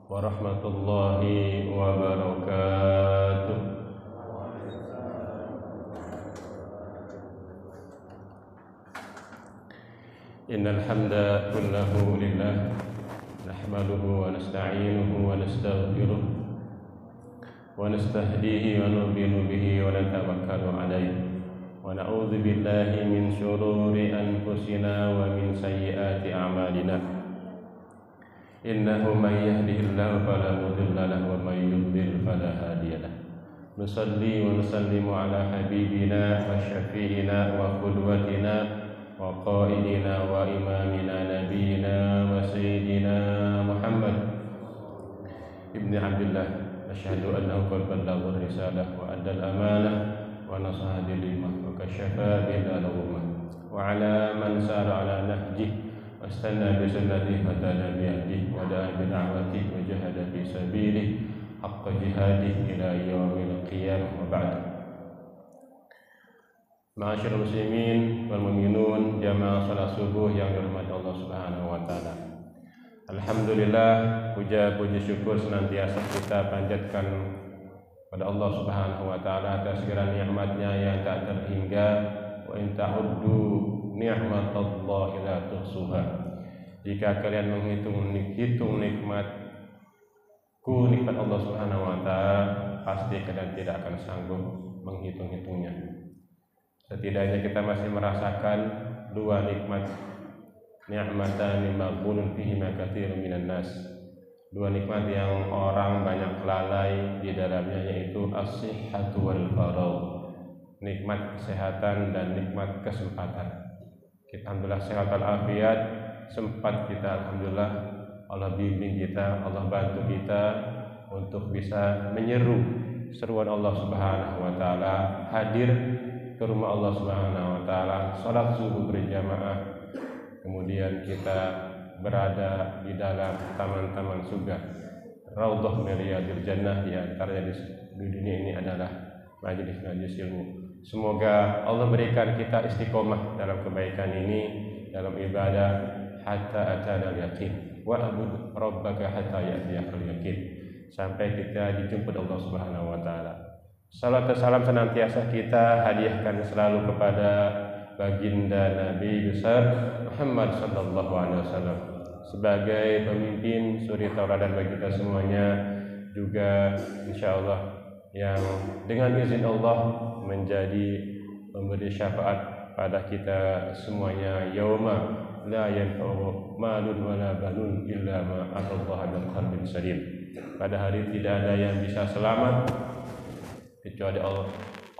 warahmatullahi wabarakatuh. Innal hamda kullahu lillah nahmaduhu wa nasta'inuhu wa nastaghfiruh wa nastahdihi wa nu'minu bihi wa natawakkalu alayhi wa na'udzu billahi min shururi anfusina wa min sayyiati a'malina. Innahu man yahdihillahu fala mudilla lahu wa man yudlil fala hadiya lahu. Nusalli wa nusallimu ala habibina wa syafi'ina wa qudwatina wa qaidina wa imamina nabiyina wa sayyidina Muhammad ibn Abdullah. Asyhadu annahu qad ballagha risalah wa adda al-amanah wa nasaha bil-ummah wa kashafa bil-ummah wa ala man sara ala nahjihi واستنى بسنته فتدى بهديه ودعا بدعوته وجاهد في سبيله حق جهاده إلى يوم القيامة وبعد. Ma'asyiral muslimin wal mu'minun, jamaah salat subuh yang dirahmati Allah Subhanahu wa taala. Alhamdulillah, puja-puji syukur senantiasa kita panjatkan pada Allah Subhanahu wa taala atas segala nikmat-Nya yang tak terhingga. Wa in ta'uddu ni'matallahi la tuhsuha. Jika kalian menghitung nikmat Allah Subhanahu wa taala, pasti kalian tidak akan sanggup menghitung-hitungnya. Setidaknya kita masih merasakan dua nikmat, ni'matan maghbunun fihi katsirun minan nas. Dua nikmat yang orang banyak lalai di dalamnya, yaitu as-sihhatu wal faragh. Nikmat kesehatan dan nikmat kesempatan. Kita alhamdulillah sehat walafiat, sempat kita alhamdulillah, Allah bimbing kita, Allah bantu kita untuk bisa menyeru seruan Allah Subhanahu wa taala, hadir ke rumah Allah Subhanahu wa taala, salat subuh berjamaah. Kemudian kita berada di dalam taman-taman surga, raudhah min riyadil jannah. Di antaranya di dunia ini adalah majelis-majelis ilmu. Semoga Allah berikan kita istiqomah dalam kebaikan ini, dalam ibadah, hatta atana al-yaqin wa abud rabbaka hatta ya'tiyakal yaqin, sampai kita dijemput Allah Subhanahu wa taala. Salat dan salam senantiasa kita hadiahkan selalu kepada baginda Nabi besar Muhammad sallallahu alaihi wasallam sebagai pemimpin suri tauladan bagi kita semuanya, juga insyaallah yang dengan izin Allah menjadi pemberi syafaat pada kita semuanya, yauma la yanfa'u malun wala banun illa ma atallaha bil qalbin salim. Pada hari tidak ada yang bisa selamat kecuali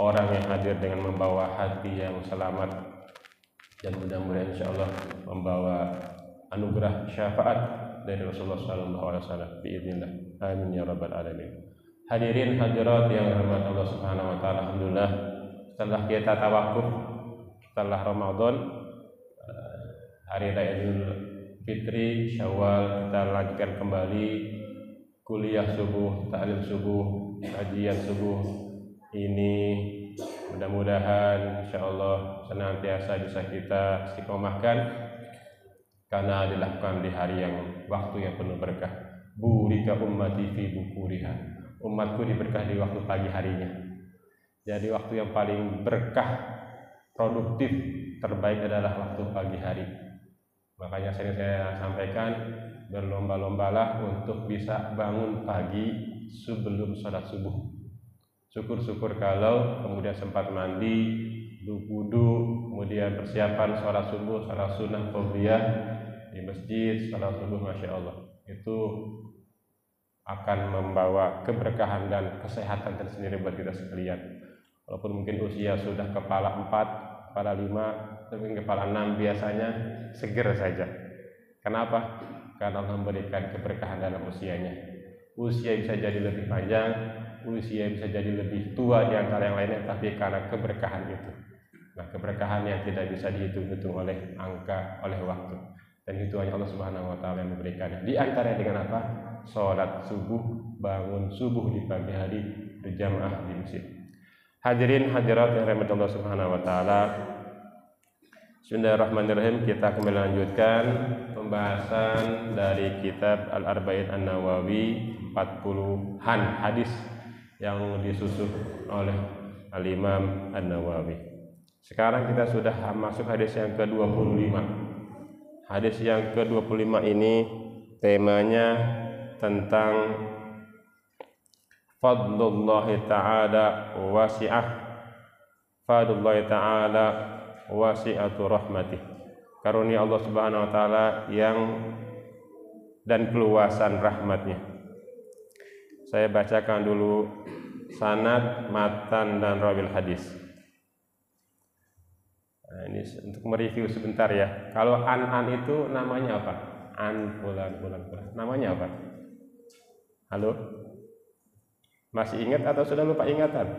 orang yang hadir dengan membawa hati yang selamat, dan mudah-mudahan insyaallah membawa anugerah syafaat dari Rasulullah sallallahu alaihi wasallam biidznillah. Amin ya rabbal alamin. Hadirin hadirat yang dirahmati Allah Subhanahu wa taala, alhamdulillah setelah kita tawakuf setelah Ramadan, hari raya Idul Fitri, Syawal, kita lanjutkan kembali kuliah subuh, ta'lim subuh, kajian subuh ini. Mudah-mudahan insyaallah senantiasa bisa kita istiqomahkan karena dilakukan di hari yang waktu yang penuh berkah. Burika ummati fi bukuriha. Umatku diberkah di waktu pagi harinya. Jadi waktu yang paling berkah, produktif, terbaik adalah waktu pagi hari. Makanya sering saya sampaikan, berlomba-lombalah untuk bisa bangun pagi sebelum sholat subuh. Syukur-syukur kalau kemudian sempat mandi, wudu, kemudian persiapan sholat subuh, sholat sunnah qobliyah di masjid, sholat subuh, masya Allah, itu akan membawa keberkahan dan kesehatan tersendiri buat kita sekalian. Walaupun mungkin usia sudah kepala 4, kepala 5, tapi kepala 6 biasanya seger saja. Kenapa? Karena Allah memberikan keberkahan dalam usianya. Usia bisa jadi lebih panjang, usia bisa jadi lebih tua di antara yang lainnya, tapi karena keberkahan itu. Nah, keberkahan yang tidak bisa dihitung-hitung oleh angka, oleh waktu. Dan itu hanya Allah Subhanahu wa taala yang memberikannya. Di antaranya dengan apa? Salat subuh, bangun subuh di pagi hari berjamaah di masjid. Hadirin hadirat yang dirahmati Allah Subhanahu wa taala, Bismillahirrahmanirrahim. Kita kembali lanjutkan pembahasan dari kitab Al-Arba'in An-Nawawi, 40-an hadis yang disusun oleh Al-Imam An-Nawawi. Sekarang kita sudah masuk hadis yang ke-25. Hadis yang ke-25 ini temanya tentang fadlullahi ta'ala wasi'ah. Fadlullahi ta'ala wasi'atu rahmatih, karunia Allah Subhanahu wa taala yang dan keluasan rahmatnya. Saya bacakan dulu sanad, matan dan rawil hadis. Nah, ini untuk mereview sebentar ya. Kalau an itu namanya apa? An bulan. Namanya apa? Halo? Masih ingat atau sudah lupa ingatan?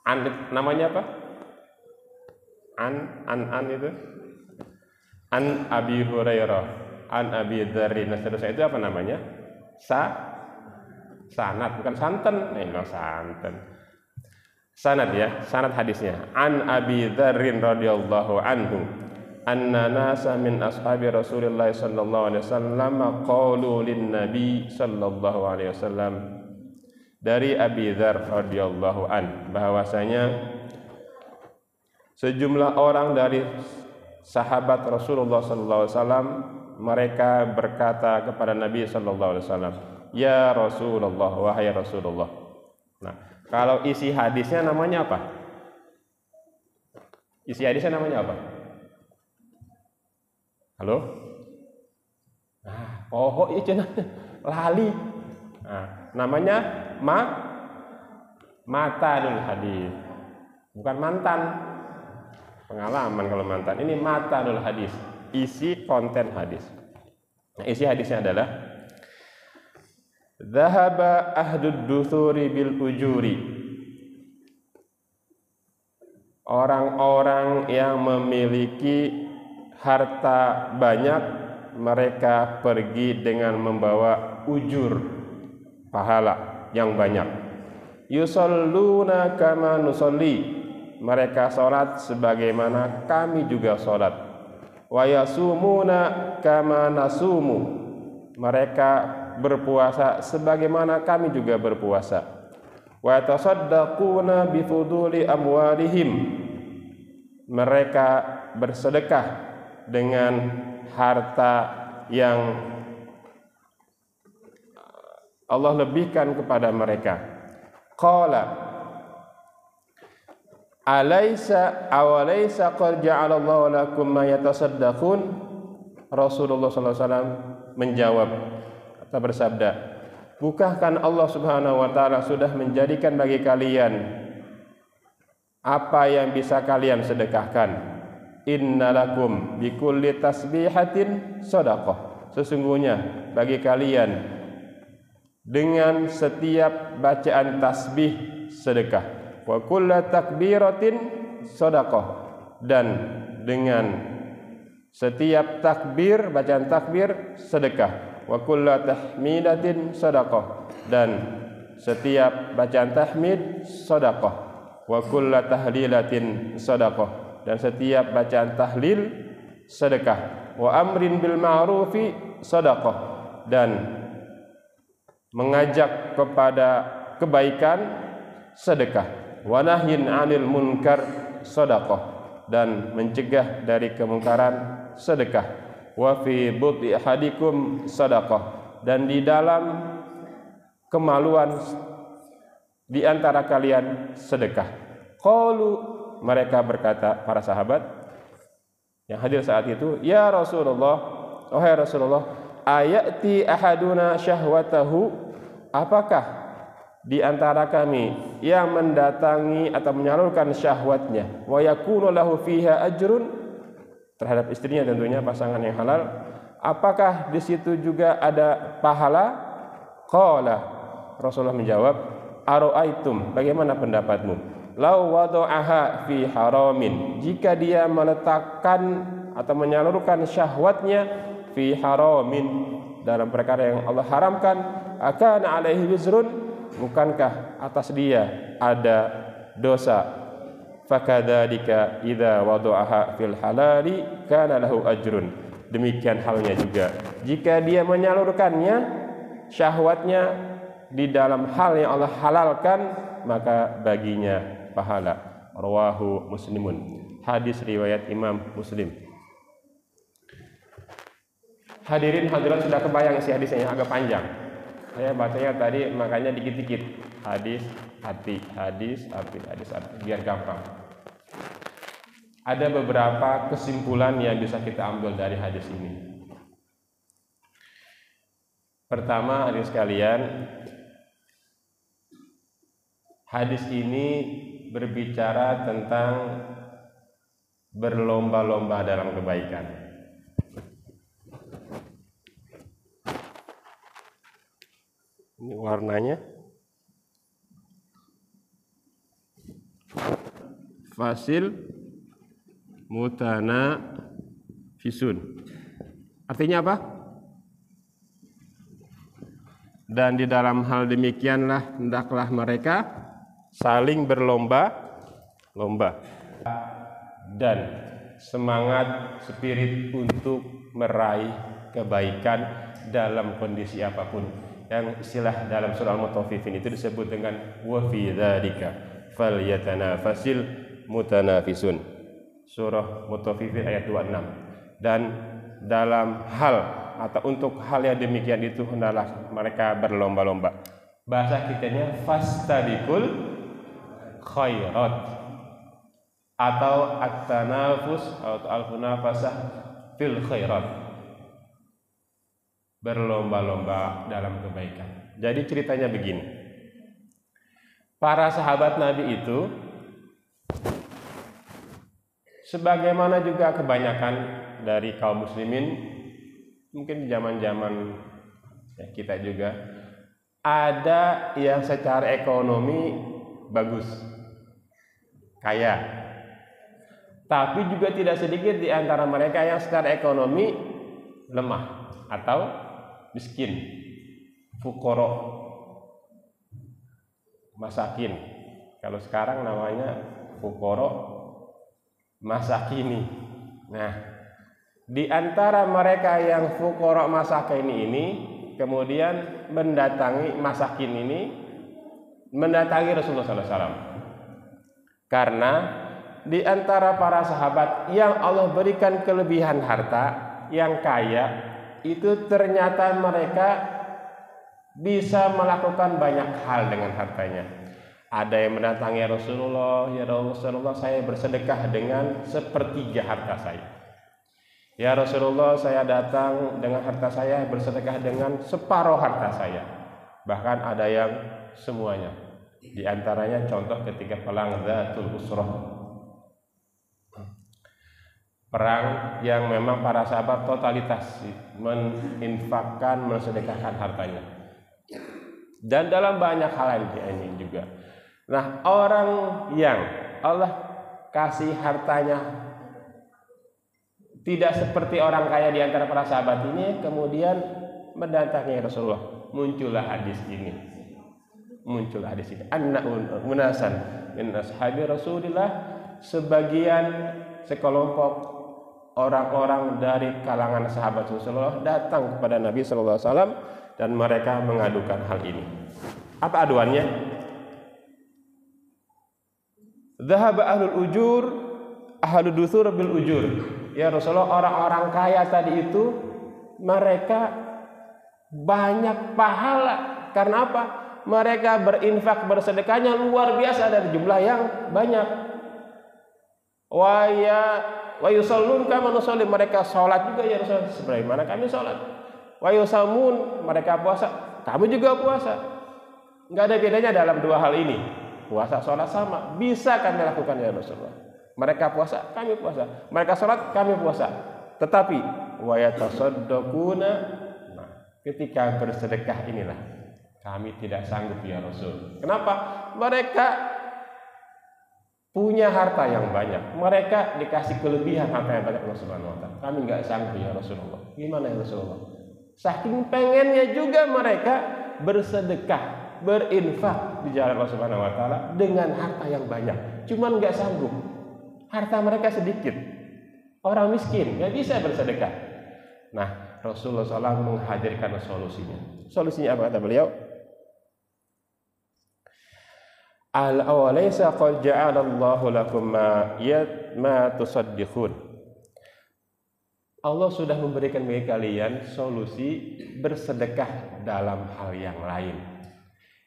An namanya apa? An itu an Abi Hurairah, an Abi Dzarrin, seterusnya itu apa namanya? Sanad, bukan santen. Sanad ya, sanad hadisnya. An Abi Dzarrin radhiyallahu anhu anna nasa min ashabi Rasulillah sallallahu alaihi wasallam qalu lin nabi sallallahu alaihi wasallam. Dari Abi Dzar radhiyallahu an, bahwasanya sejumlah orang dari sahabat Rasulullah sallallahu alaihi wasallam mereka berkata kepada Nabi sallallahu alaihi wasallam, "Ya Rasulullah, wahai Rasulullah." Nah, kalau isi hadisnya namanya apa? Isi hadisnya namanya apa? Halo? Nah, itu lali. Nah, namanya matanul hadis. Bukan mantan. Pengalaman kalau mantan. Ini matanul hadis, isi konten hadis. Nah, isi hadisnya adalah dzahaba ahlud duthuri bil ujuri. Orang-orang yang memiliki harta banyak mereka pergi dengan membawa ujur, pahala yang banyak. Yusalluna kama nusalli, mereka sholat sebagaimana kami juga sholat. Wa yasumuna kama nasumu, mereka berpuasa sebagaimana kami juga berpuasa. Wa yatasaddaquna bi fuduli amwalihim, mereka bersedekah dengan harta yang Allah lebihkan kepada mereka. Qala awalaysa qad ja'alallahu lakum ma yatasaddaqun. Rasulullah sallallahu alaihi wasallam menjawab atau bersabda, bukankah Allah Subhanahu wa taala sudah menjadikan bagi kalian apa yang bisa kalian sedekahkan? Innalakum bikulli tasbihatin shadaqah, sesungguhnya bagi kalian dengan setiap bacaan tasbih sedekah. Wa kullu takbiratin shadaqah, dan dengan setiap takbir, bacaan takbir sedekah. Wa kullu tahmidatin shadaqah, dan setiap bacaan tahmid sedekah. Wa kullu tahlilatin shadaqah, dan setiap bacaan tahlil sedekah. Wa amrin bil ma'rufi shadaqah, dan mengajak kepada kebaikan sedekah. Wa nahyin 'anil munkar shadaqah, dan mencegah dari kemungkaran sedekah. Wa fi bud'i ahadikum shadaqah, dan di dalam kemaluan di antara kalian sedekah. Qalu, mereka berkata, para sahabat yang hadir saat itu, ya Rasulullah, wahai Rasulullah, ayati ahaduna syahwatahu, apakah di antara kami yang mendatangi atau menyalurkan syahwatnya, wa yakunu lahu fiha ajrun, terhadap istrinya tentunya, pasangan yang halal, apakah di situ juga ada pahala? Qala, Rasulullah menjawab, ara'aitum, bagaimana pendapatmu? Lau wada'aha fi haramin, jika dia meletakkan atau menyalurkan syahwatnya fi haramin, dalam perkara yang Allah haramkan, akan alaihi wizrun, bukankah atas dia ada dosa? fakadzalika idza wada'aha fil halali kana lahu ajrun. Demikian halnya juga jika dia menyalurkannya syahwatnya di dalam hal yang Allah halalkan, maka baginya pahala. Rawahu Muslimun. Hadis riwayat Imam Muslim. Hadirin hadirat, sudah kebayang isi hadisnya yang agak panjang. Saya bacanya tadi makanya dikit-dikit. Hadis arti, hadis arti, hadis arti, biar gampang. Ada beberapa kesimpulan yang bisa kita ambil dari hadis ini. Pertama, hadirin sekalian, hadis ini berbicara tentang berlomba-lomba dalam kebaikan. Ini warnanya fasil mutanafisun. Artinya apa? Dan di dalam hal demikianlah hendaklah mereka saling berlomba-lomba dan semangat spirit untuk meraih kebaikan dalam kondisi apapun. Yang istilah dalam surah Al-Mutaffifin itu disebut dengan wa fi dzalika falyatanafasil mutanafisun. Surah Mutaffifin ayat 26. Dan dalam hal atau untuk hal yang demikian itu hendaklah mereka berlomba-lomba. Bahasa kitanya fastabiqul khairat atau at-tanafus atau al-munafasah fil khairat, berlomba-lomba dalam kebaikan. Jadi ceritanya begini, para sahabat Nabi itu sebagaimana juga kebanyakan dari kaum muslimin, mungkin zaman-zaman kita juga, ada yang secara ekonomi bagus, kaya, tapi juga tidak sedikit di antara mereka yang secara ekonomi lemah atau miskin, fuqara, masakin. Kalau sekarang namanya fuqara masakini. Nah, di antara mereka yang fuqara masakini ini kemudian mendatangi masakin ini, mendatangi Rasulullah SAW. Karena di antara para sahabat yang Allah berikan kelebihan harta, yang kaya, itu ternyata mereka bisa melakukan banyak hal dengan hartanya. Ada yang mendatangi Rasulullah, ya Rasulullah, saya bersedekah dengan sepertiga harta saya. Ya Rasulullah, saya datang dengan harta saya bersedekah dengan separuh harta saya. Bahkan ada yang semuanya. Di antaranya contoh ketika perang Dzatul Usrah, perang yang memang para sahabat totalitas meninfakkan, mensedekahkan hartanya. Dan dalam banyak hal lain juga. Nah, orang yang Allah kasih hartanya tidak seperti orang kaya di antara para sahabat ini, kemudian mendatangi Rasulullah. Muncullah hadis ini. Anna unasan min ashabi Rasulillah, sebagian sekelompok orang-orang dari kalangan sahabat Rasulullah datang kepada Nabi sallallahu alaihi wasallam dan mereka mengadukan hal ini. Apa aduannya? Dhahaba ahlul ujur, ahlud dusur bil ujur. Ya Rasulullah, orang-orang kaya tadi itu mereka banyak pahala. Karena apa? Mereka berinfak, bersedekahnya luar biasa dari jumlah yang banyak. Wa yusallun kama nusalli, mereka salat juga ya Rasul sebagaimana kami salat. Wa yusamun, mereka puasa, kami juga puasa. Enggak ada bedanya dalam dua hal ini. Puasa, salat sama, bisa kami lakukan ya Rasulullah. Mereka puasa, kami puasa. Mereka salat, kami puasa. Tetapi wa yatasaddaquna, nah, ketika bersedekah inilah kami tidak sanggup ya Rasul. Kenapa? Mereka punya harta yang banyak. Mereka dikasih kelebihan harta yang banyak Allah Subhanahu wa taala. Kami enggak sanggup ya Rasulullah. Gimana ya Rasulullah? Saking pengennya juga mereka bersedekah berinfak di jalan Allah Subhanahu wa taala dengan harta yang banyak, cuman nggak sanggup. Harta mereka sedikit. Orang miskin nggak bisa bersedekah. Nah, Rasulullah SAW menghadirkan solusinya. Solusinya apa kata beliau? Al-awalaysa qad ja'alallahu lakum ma tusaddiqun. Allah sudah memberikan bagi kalian solusi bersedekah dalam hal yang lain,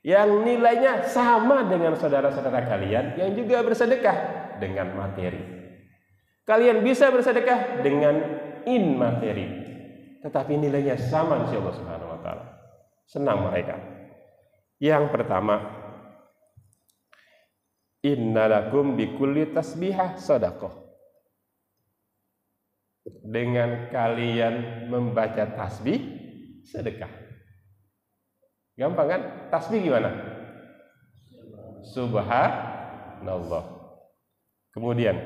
yang nilainya sama dengan saudara-saudara kalian yang juga bersedekah dengan materi. Kalian bisa bersedekah dengan materi, tetapi nilainya sama di sisi Allah Subhanahu wa taala. Senang mereka. Yang pertama, innalakum bikulli tasbihah shadaqah. Dengan kalian membaca tasbih, sedekah. Gampang kan? Tasbih gimana? Subhanallah. Kemudian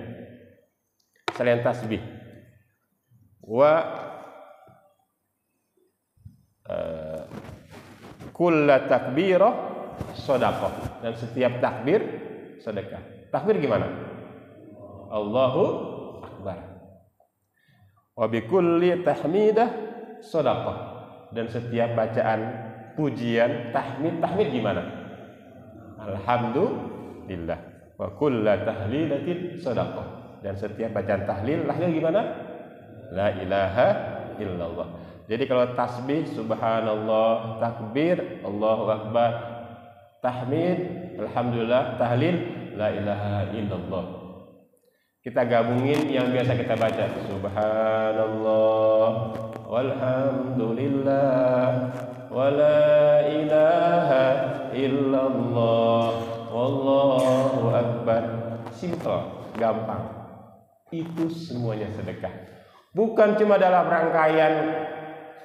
selain tasbih, kulla takbirah shadaqah, dan setiap takbir sedekah. Takbir gimana? Allahu akbar. Wa bikulli tahmidah shadaqah, dan setiap bacaan pujian tahmid gimana? Alhamdulillah. Wa kullu tahlilatin shadaqah, dan setiap bacaan tahlil gimana? La ilaha illallah. Jadi kalau tasbih subhanallah, takbir Allahu akbar, tahmid alhamdulillah, tahlil la ilaha illallah. Kita gabungin yang biasa kita baca, subhanallah walhamdulillah wala ilaha illallah wallahu akbar. Simple, gampang. Itu semuanya sedekah. Bukan cuma dalam rangkaian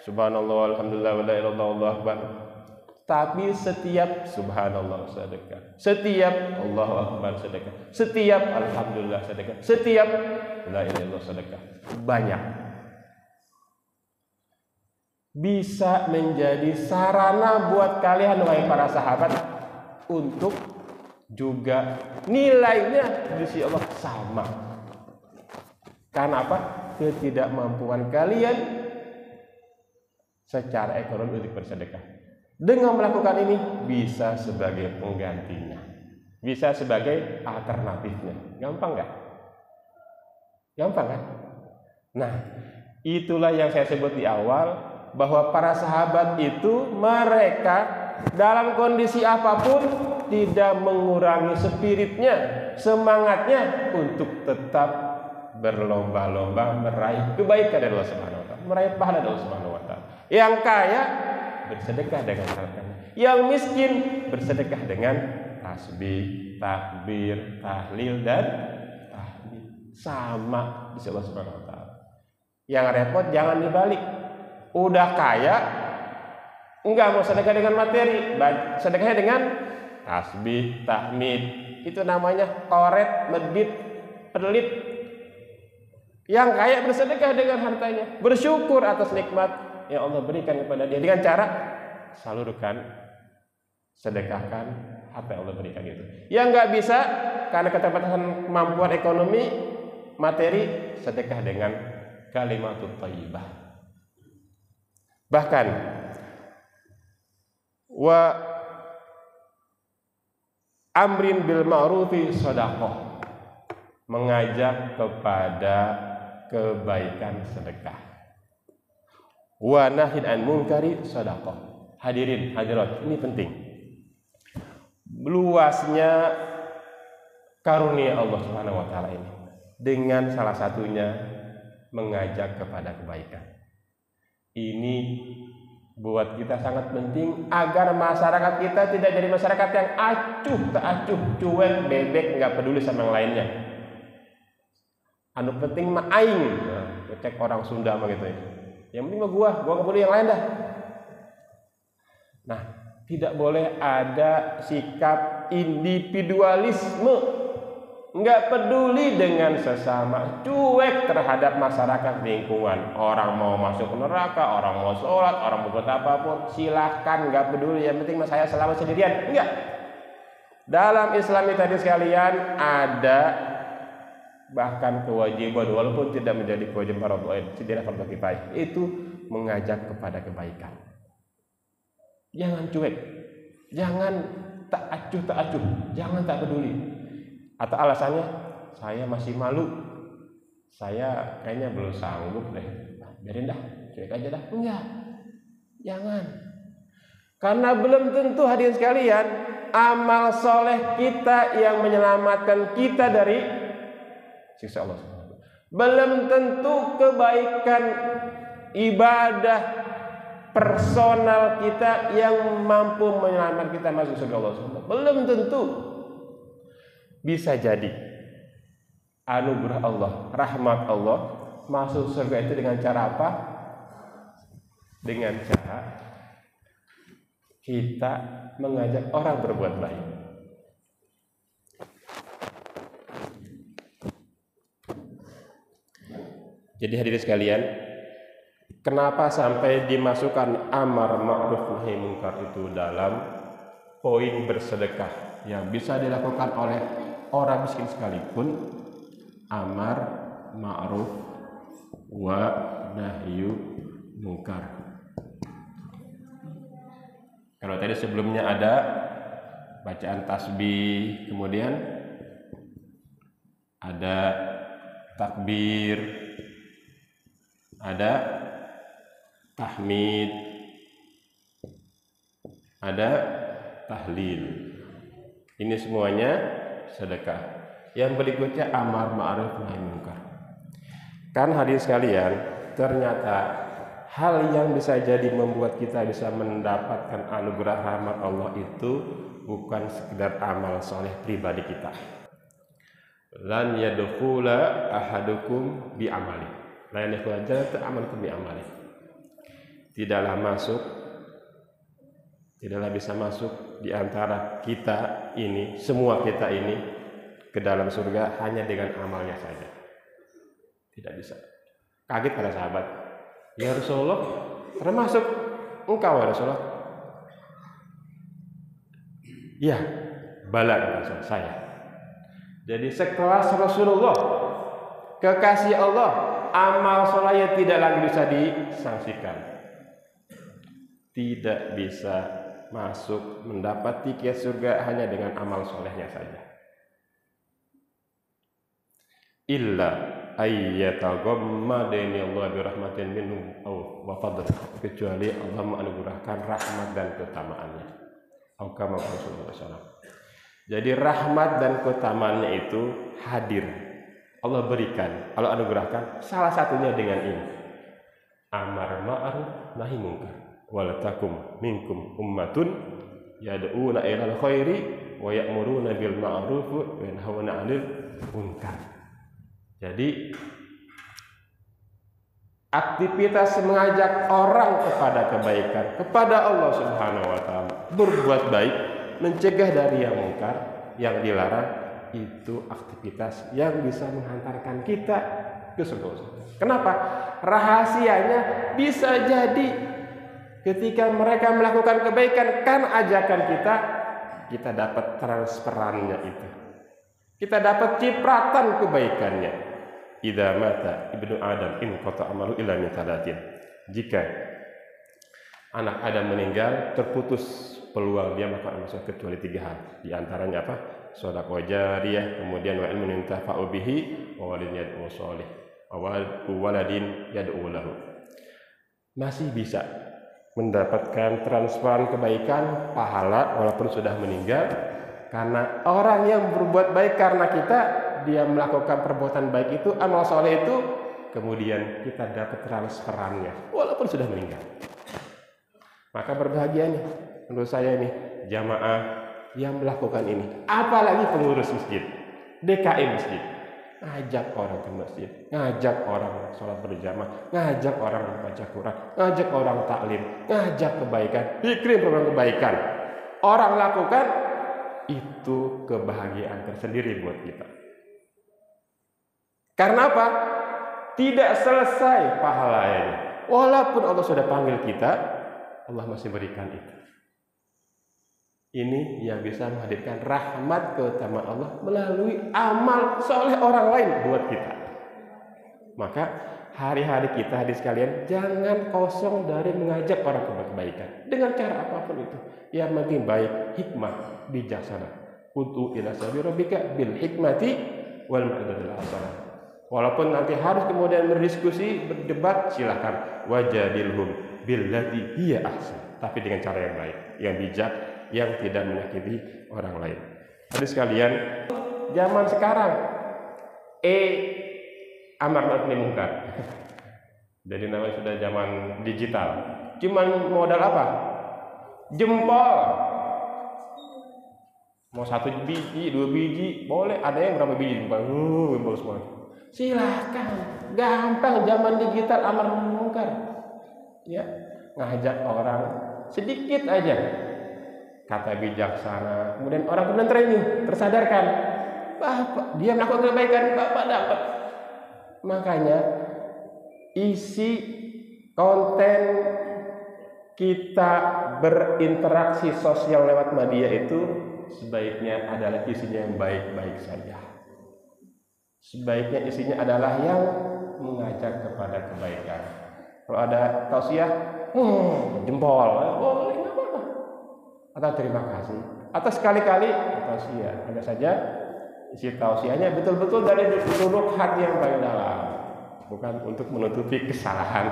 subhanallah alhamdulillah wala ilaha illallah wallahu akbar, tapi setiap subhanallah sedekah, setiap Allahu akbar sedekah, setiap alhamdulillah sedekah, setiap la ilaha illallah sedekah. Banyak. Bisa menjadi sarana buat kalian wahai para sahabat untuk juga nilainya di sisi Allah sama. Karena apa? Ketidakmampuan kalian secara ekonomi untuk bersedekah. Dengan melakukan ini bisa sebagai penggantinya, bisa sebagai alternatifnya. Gampang nggak? Gampang kan? Nah, itulah yang saya sebut di awal, bahwa para sahabat itu mereka dalam kondisi apapun tidak mengurangi spiritnya, semangatnya untuk tetap berlomba-lomba meraih kebaikan dari Allah Subhanahu wa taala, meraih pahala dari Allah Subhanahu wa taala. Yang kaya bersedekah dengan hartanya, yang miskin bersedekah dengan tasbih, takbir, tahlil dan tahmid. Sama di sisi Allah Subhanahu wa taala. Yang repot jangan dibalik. Udah kaya enggak mau sedekah dengan materi, sedekahnya dengan tasbih, tahmid. Itu namanya koret, medit, pelit. Yang kaya bersedekah dengan hartanya, bersyukur atas nikmat yang Allah berikan kepada dia dengan cara salurkan, sedekahkan harta yang Allah berikan itu. Yang nggak bisa karena keterbatasan kemampuan ekonomi, materi, sedekah dengan kalimatut thayyibah. Bahkan wa amrin bil ma'rufi shadaqah, mengajak kepada kebaikan sedekah. Wa nahyin an munkari shadaqah. Hadirin hadirat, ini penting. Luasnya karunia Allah Subhanahu wa taala ini, dengan salah satunya mengajak kepada kebaikan. Ini buat kita sangat penting agar masyarakat kita tidak jadi masyarakat yang acuh tak acuh, cuek, bebek, nggak peduli sama yang lainnya. Anu penting mah aing, cek orang Sunda mah gitu ya. Yang penting mah gua nggak peduli yang lain dah. Nah, tidak boleh ada sikap individualisme nggak peduli dengan sesama, cuek terhadap masyarakat lingkungan. Orang mau masuk neraka, orang mau sholat, orang mau buat apapun, silahkan, nggak peduli. Yang penting saya selamat sendirian. Enggak. Dalam Islam tadi sekalian ada bahkan kewajiban, walaupun tidak menjadi kewajiban fardu ain, tidak fardu kifayah, itu mengajak kepada kebaikan. Jangan cuek, jangan tak acuh, jangan tak peduli. Atau alasannya, saya masih malu, saya kayaknya belum sanggup deh, biarin dah, cuek aja dah. Enggak, jangan. Karena belum tentu hadirin sekalian, amal soleh kita yang menyelamatkan kita dari siksa Allah. Belum tentu kebaikan ibadah personal kita yang mampu menyelamatkan kita masuk surga Allah. Belum tentu. Bisa jadi anugerah Allah, rahmat Allah masuk surga itu dengan cara apa? Dengan cara kita mengajak orang berbuat baik. Jadi hadirin sekalian, kenapa sampai dimasukkan amar ma'ruf nahi munkar itu dalam poin bersedekah yang bisa dilakukan oleh orang miskin sekalipun? Amar ma'ruf wa nahyu munkar. Kalau tadi sebelumnya ada bacaan tasbih, kemudian ada takbir, ada tahmid, ada tahlil. Ini semuanya sedekah. Yang berikutnya amar ma'ruf nahi munkar. Kan hadirin sekalian, ternyata hal yang bisa jadi membuat kita bisa mendapatkan anugerah rahmat Allah itu bukan sekedar amal soleh pribadi kita. Lan yadkhula ahadukum bi amali. La yadkhula jannata amalukum bi amali. Tidaklah bisa masuk di antara kita ini, semua kita ini ke dalam surga hanya dengan amalnya saja. Tidak bisa. Kaget para sahabat. Ya Rasulullah, termasuk engkau ya Rasulullah? Ya, bala Rasul saya. Jadi sekelas Rasulullah, kekasih Allah, amal soleh tidak lagi bisa disangsikan. Tidak bisa masuk mendapat tiket surga hanya dengan amal solehnya saja. Illa ayyataghammadani Allah bi rahmatin minhu aw wa fadl, kecuali Allah menganugerahkan rahmat dan keutamaannya. Atau kama Rasulullah SAW. Jadi rahmat dan keutamaannya itu hadir. Allah berikan, Allah anugerahkan, salah satunya dengan ini. Amar ma'ruf nahi munkar. Wal takum minkum ummatun yad'una ilal khairi wa ya'muruna bil ma'ruf wa yanhauna 'anil munkar. Jadi aktivitas mengajak orang kepada kebaikan, kepada Allah Subhanahu wa taala, berbuat baik, mencegah dari yang mungkar, yang dilarang, itu aktivitas yang bisa menghantarkan kita ke surga. Kenapa? Rahasianya bisa jadi ketika mereka melakukan kebaikan, kan ajakan kita dapat transferannya itu. Kita dapat cipratan kebaikannya. Idza mata ibnu Adam in qata amalu illa min talatin. Jika anak Adam meninggal, terputus peluang dia maka masuk kecuali 3 hal. Di antaranya apa? Shadaqah jariyah, kemudian wa ilmun yantafa'u bihi, wa waladin yad'u shalih, wa waladin yad'u lahu. Masih bisa mendapatkan transferan kebaikan, pahala walaupun sudah meninggal, karena orang yang berbuat baik karena kita, dia melakukan perbuatan baik itu, amal soleh itu, kemudian kita dapat transferannya walaupun sudah meninggal. Maka berbahagia nih menurut saya nih jamaah yang melakukan ini, apalagi pengurus masjid, DKI masjid, ngajak orang ke masjid, ngajak orang sholat berjamaah, ngajak orang membaca Quran, ngajak orang taklim, ngajak kebaikan, bikin program kebaikan, orang lakukan, itu kebahagiaan tersendiri buat kita. Karena apa? Tidak selesai pahalanya. Walaupun Allah sudah panggil kita, Allah masih berikan itu. Ini yang bisa menghadirkan rahmat keutamaan Allah melalui amal soleh orang lain buat kita. Maka hari-hari kita, hadis kalian, jangan kosong dari mengajak orang ke kebaikan dengan cara apapun itu. Yang penting baik, hikmah, bijaksana. Ud'u ila sabili rabbika bil hikmati wal mau'izatil hasanah. Walaupun nanti harus kemudian berdiskusi, berdebat, silakan. Wajadilhum billati hiya ahsan. Tapi dengan cara yang baik, yang bijak, yang tidak menyakiti orang lain. Hadis kalian, zaman sekarang amar ma'ruf nahi munkar. Jadi namanya sudah zaman digital. Cuman modal apa? Jempol. Mau 1 biji, 2 biji, boleh. Ada yang berapa biji? Jempol semua. Silakan. Gampang zaman digital amar ma'ruf nahi munkar. Ya, ngajak orang sedikit aja. Kata bijaksana. Kemudian orang kemudian training, tersadarkan. Bapak, dia melakukan kebaikan, Bapak dapat. Makanya isi konten kita berinteraksi sosial lewat media itu sebaiknya adalah isinya yang baik-baik saja. Sebaiknya isinya adalah yang mengajak kepada kebaikan. Kalau ada tausiah, jempol, boleh, nggak apa-apa. Atau terima kasih. Atau sekali-kali tausiah, hanya saja isi tausiahnya betul-betul dari lubuk hati yang paling dalam, bukan untuk menutupi kesalahan.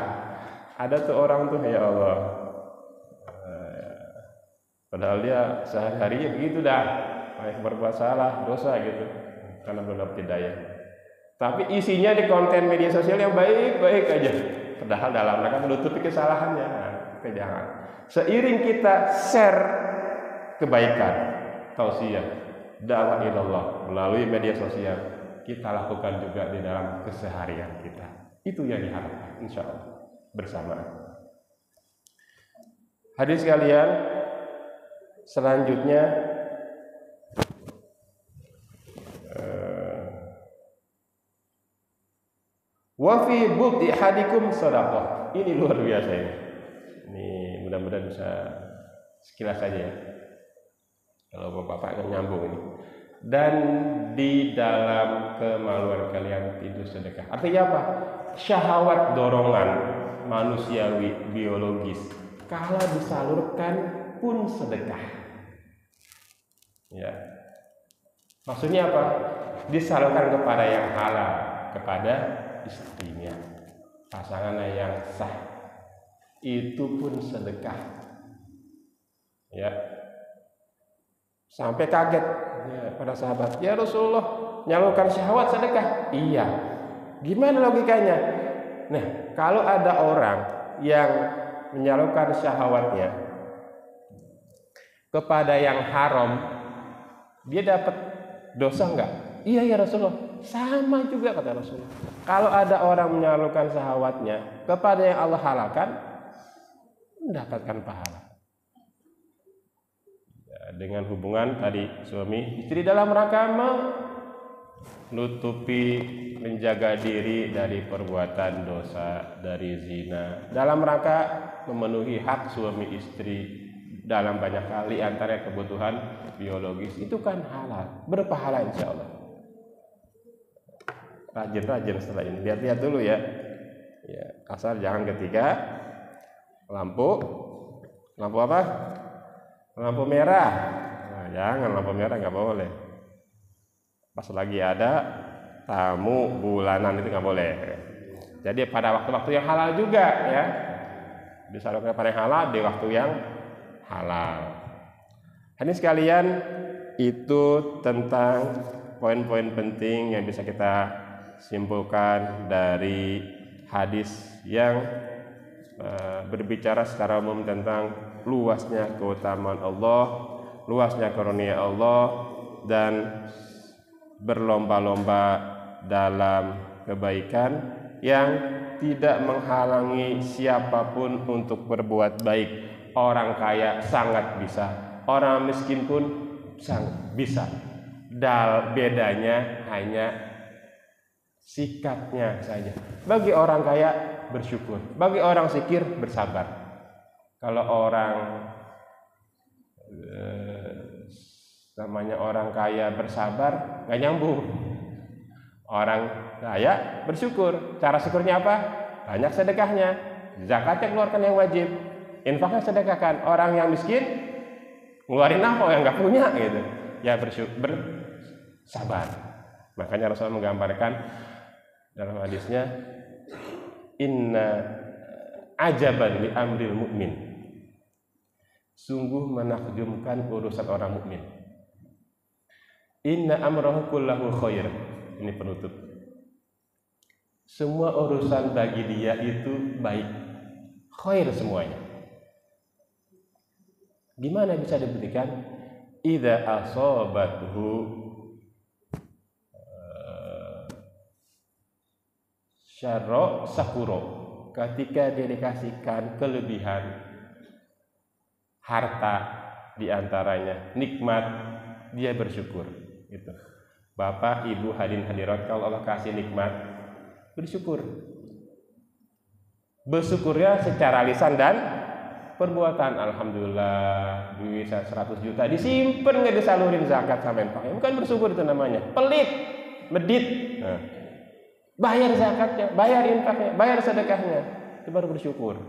Ada tuh orang tuh, ya Allah, padahal dia sehari-harinya begitu dah, banyak berbuat salah, dosa gitu, karena belum dapat hidayah. Tapi isinya di konten media sosial yang baik-baik aja, padahal dalam rangka menutupi kesalahannya. Jangan. Seiring kita share kebaikan, tausiah, dakwah ilallah melalui media sosial, kita lakukan juga di dalam keseharian kita. Itu yang diharapkan, insya Allah, bersamaan. Hadis kalian, selanjutnya wa fi bud'i hadikum shadaqah. Ini luar biasa ini. Ini mudah-mudahan bisa sekilas saja ya. Kalau Bapak akan nyambung ini. Dan di dalam kemaluan kalian itu sedekah. Artinya apa? Syahwat dorongan manusiawi biologis kalau disalurkan pun sedekah. Ya. Maksudnya apa? Disalurkan kepada yang halal, kepada istrinya, pasangannya yang sah. Itu pun sedekah. Ya. Sampai kaget ya, para sahabat, ya Rasulullah, nyalurkan syahwat sedekah? Iya. Gimana logikanya? Nah, kalau ada orang yang menyalurkan syahwatnya kepada yang haram, dia dapat dosa enggak? Iya ya Rasulullah. Sama juga kata Rasulullah. Kalau ada orang menyalurkan syahwatnya kepada yang Allah halalkan, mendapatkan pahala. Dengan hubungan tadi suami istri dalam rangka menutupi, menjaga diri dari perbuatan dosa, dari zina, dalam rangka memenuhi hak suami istri dalam banyak kali antara kebutuhan biologis, itu kan halal, berpahala insya Allah. Rajin-rajin setelah ini, lihat-lihat dulu ya. Ya, asal jangan ketika lampu apa? Lampu merah. Nah, jangan lampu merah, nggak boleh. Pas lagi ada tamu bulanan itu nggak boleh. Jadi pada waktu-waktu yang halal juga ya. Disalurkan pada yang halal di waktu yang halal. Ini sekalian itu tentang poin-poin penting yang bisa kita simpulkan dari hadis yang berbicara secara umum tentang luasnya keutamaan Allah, luasnya karunia Allah, dan berlomba-lomba dalam kebaikan yang tidak menghalangi siapapun untuk berbuat baik. Orang kaya sangat bisa, orang miskin pun sangat bisa. Bedanya hanya sikapnya saja. Bagi orang kaya bersyukur, bagi orang zikir bersabar. Kalau orang namanya orang kaya bersabar nggak nyambung. Orang kaya bersyukur, cara syukurnya apa? Banyak sedekahnya, zakatnya keluarkan yang wajib, infaknya sedekahkan. Orang yang miskin ngeluarin apa yang nggak punya gitu, ya bersabar. Makanya Rasulullah menggambarkan dalam hadisnya, inna ajaban li amril mu'min, sungguh menakjubkan urusan orang mukmin. Inna amrahu kullahu khair. Ini penutup. Semua urusan bagi dia itu baik, khair semuanya. Gimana bisa dibuktikan? Idza asabathu syarra sakuro, ketika dia dikasihkan kelebihan harta, diantaranya nikmat, dia bersyukur. Itu Bapak, Ibu, hadirin hadirat, kalau Allah kasih nikmat, bersyukur. Bersyukurnya secara lisan dan perbuatan. Alhamdulillah, duit 100 juta disimpan, nggak disalurin zakat sama infak. Bukan bersyukur itu namanya, pelit, medit. Nah, bayar zakatnya, bayar infaknya, bayar sedekahnya, itu baru bersyukur.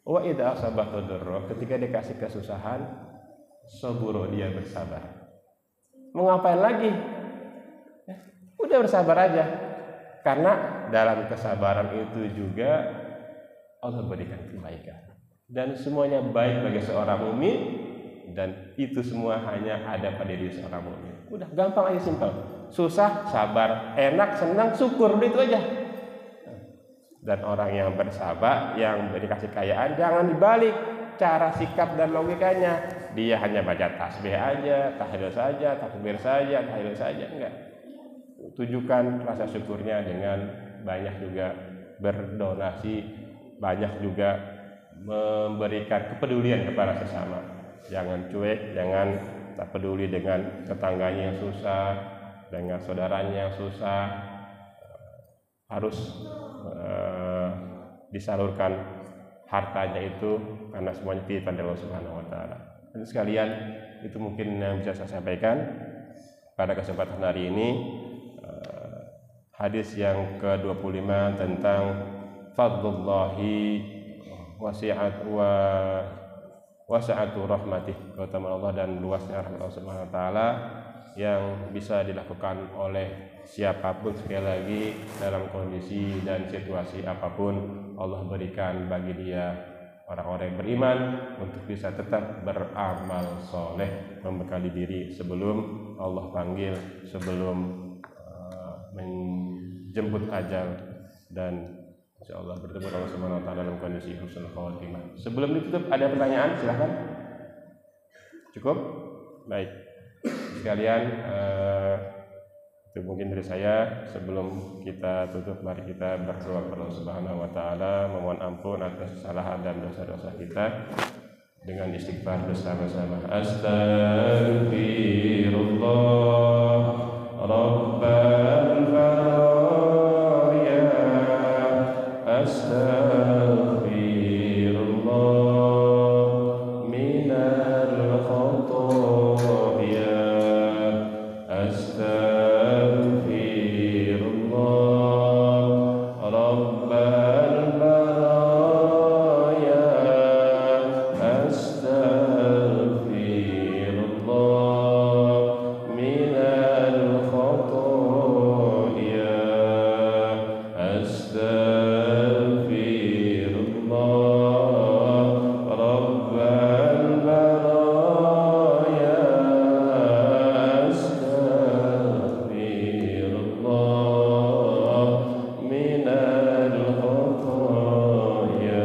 Wa idza asabathu darra, ketika dikasih kesusahan, saburo, dia bersabar. Mau ngapain lagi? Udah bersabar aja. Karena dalam kesabaran itu juga Allah berikan kebaikan. Dan semuanya baik bagi seorang mukmin, dan itu semua hanya ada pada diri seorang mukmin. Udah gampang aja, simpel. Susah, sabar, enak, senang, syukur, itu aja. Dan orang yang bersabar, yang dikasih kekayaan, jangan dibalik cara sikap dan logikanya. Dia hanya baca tasbih aja, tahlil saja, takbir saja, tahlil saja, enggak. Tunjukkan rasa syukurnya dengan banyak juga berdonasi, banyak juga memberikan kepedulian kepada sesama. Jangan cuek, jangan tak peduli dengan tetangganya yang susah, dengan saudaranya yang susah. Harus disalurkan hartanya itu, karena semuanya titipan dari Allah Subhanahu wa taala. Dan sekalian, itu mungkin yang bisa saya sampaikan pada kesempatan hari ini. Hadis yang ke-25 tentang fadlullahi wasi'atu rahmatih, keutamaan Allah dan luasnya rahmat Allah Subhanahu wa taala yang bisa dilakukan oleh siapapun, sekali lagi dalam kondisi dan situasi apapun. Allah berikan bagi dia orang-orang yang beriman untuk bisa tetap beramal soleh, membekali diri sebelum Allah panggil, sebelum menjemput ajal, dan insyaallah bertemu Allah Subhanahu wa taala dalam kondisi husnul khatimah. Sebelum ditutup, ada pertanyaan? Silakan. Cukup? Baik. Sekalian, itu mungkin dari saya. Sebelum kita tutup, mari kita berdoa kepada Allah Subhanahu wa taala, memohon ampun atas kesalahan dan dosa-dosa kita dengan istighfar bersama-sama. Astaghfirullah Rabbal baraya, astaghfirullah minal khotoya, astaghfirullah Rabbal baraya, astaghfirullah minal khotoya, astaghfirullah Rabbal baraya, astaghfirullah minal khotoya.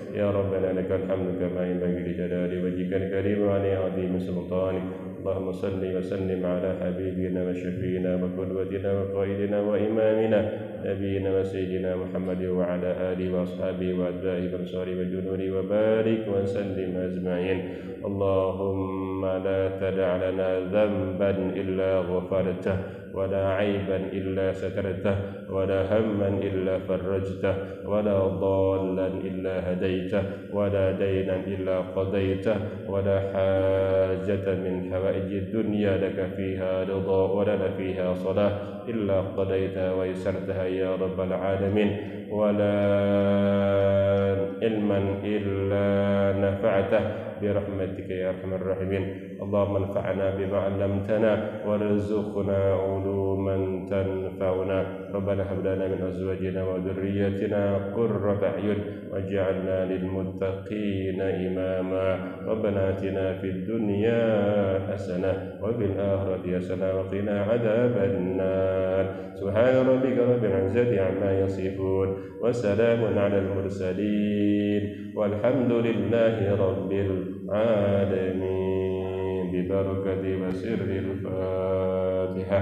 Ya Rabbana lakal hamdu kama yanbaghi li jalali wajhikal karim wa li 'azimi sultanik. Allahumma salli wa sallim ala habibina wa syafiina wa qudwatina wa qaidina wa imamina نبينا وسيدنا محمد وعلى آله وأصحابه وأتباعه وأنصاره وجنوده وبارك وسلم أجمعين. اللهم لا تدع لنا ذنبا إلا غفرته ولا عيبا إلا سترته ولا هما إلا فرجته ولا ضالا إلا هديته ولا دينا إلا قضيته ولا حاجة من حوائج الدنيا لك فيها رضا ولنا فيها صلاة إلا قضيتها ويسرتها يا رب العالمين ولا علما إلا نفعته برحمتك يا أرحم الراحمين. اللهم انفعنا بما علمتنا وارزقنا علوما تنفعنا. ربنا هب لنا من أزواجنا وذريتنا قرة أعين واجعلنا للمتقين إماما. ربنا آتنا في الدنيا حسنة وفي الآخرة حسنة وقنا عذاب النار. سبحان ربك رب العزة عما يصفون وسلام على المرسلين والحمد لله رب العالمين ببركة وسر الفاتحة.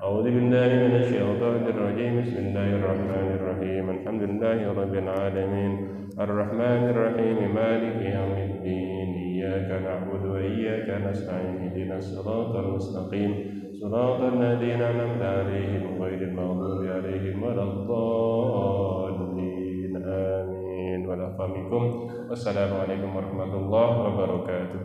أعوذ بالله من الشيطان الرجيم. بسم الله الرحمن الرحيم. الحمد لله رب العالمين الرحمن الرحيم مالك يوم الدين إياك نعبد وإياك نستعين اهدنا الصراط المستقيم صراط الذين أنعمت عليهم غير المغضوب عليهم ولا الضالين آمين. ونفع بكم. والسلام عليكم ورحمة الله وبركاته.